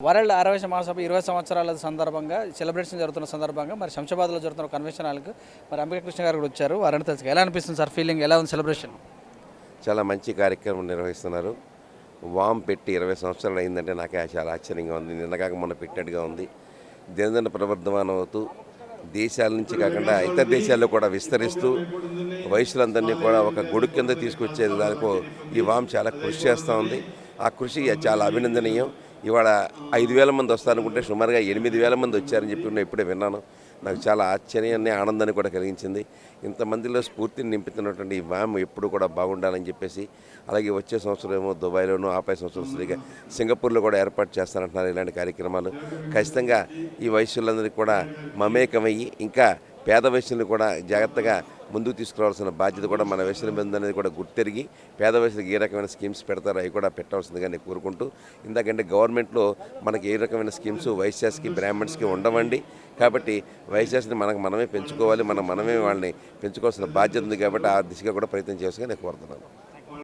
World ఆరవైశ్య మహాసభ 20 సంవత్సరాల సందర్భంగా celebration జరుగుతున్న సందర్భంగా మరి శంషాబాద్లో జరుగుతున్న కన్వెన్షన్ హాల్కి మరి అంబికా కృష్ణ గారు కూడా వచ్చారు. వారిని తెలుసు ఎలా అనిపిస్తుంది సార్ ఫీలింగ్ ఎలా ఉంది సెలబ్రేషన్? చాలా మంచి కార్యక్రమం నిర్వహిస్తున్నారు. వామ్ పెట్టి 20 సంవత్సరాలు అయిందంటే నాకే చాలా ఆశ్చర్యంగా ఉంది. నిన్నగాక మొన్న పెట్టినట్టుగా ఉంది. దినదిన ప్రవర్ధమానం అవుతూ దేశాల నుంచి కాకుండా ఇతర దేశాల్లో కూడా విస్తరిస్తూ వయసులందరినీ కూడా ఒక గొడుగు కింద తీసుకొచ్చే దానికో ఈ వామ్ చాలా కృషి చేస్తూ ఉంది. ఆ కృషి చాలా అభినందనీయం. ఇవాళ 5,000 మంది వస్తారనుకుంటే సుమారుగా 8,000 మంది వచ్చారని చెప్పి నేను ఇప్పుడే విన్నాను. నాకు చాలా ఆశ్చర్యాన్ని ఆనందాన్ని కూడా కలిగించింది. ఇంతమందిలో స్ఫూర్తిని నింపుతున్నటువంటి ఈ వామ్ ఎప్పుడు కూడా బాగుండాలని చెప్పేసి, అలాగే వచ్చే సంవత్సరం ఏమో దుబాయ్లోనూ ఆపై సంవత్సరం సింగపూర్లో కూడా ఏర్పాటు చేస్తారంటున్నారు. ఇలాంటి కార్యక్రమాలు ఖచ్చితంగా ఈ వయసులందరికీ కూడా మమేకమయ్యి ఇంకా పేద వయసులను కూడా జాగ్రత్తగా ముందుకు తీసుకురావాల్సిన బాధ్యత కూడా మన వయసుల మీద అనేది కూడా గుర్తెరిగి పేద వయసులకు ఏ రకమైన స్కీమ్స్ పెడతారో అవి కూడా పెట్టవలసిందిగా నేను కోరుకుంటూ, ఇందాకంటే గవర్నమెంట్లో మనకి ఏ రకమైన స్కీమ్స్ వైశ్యాస్కి బ్రాహ్మణ్స్కి ఉండవండి. కాబట్టి వైశ్యాస్ని మనమే పెంచుకోవాలి, మనమే వాళ్ళని పెంచుకోవాల్సిన బాధ్యత ఉంది. కాబట్టి ఆ దిశగా కూడా ప్రయత్నం చేయాల్సిందిగా నేను కోరుతున్నాను.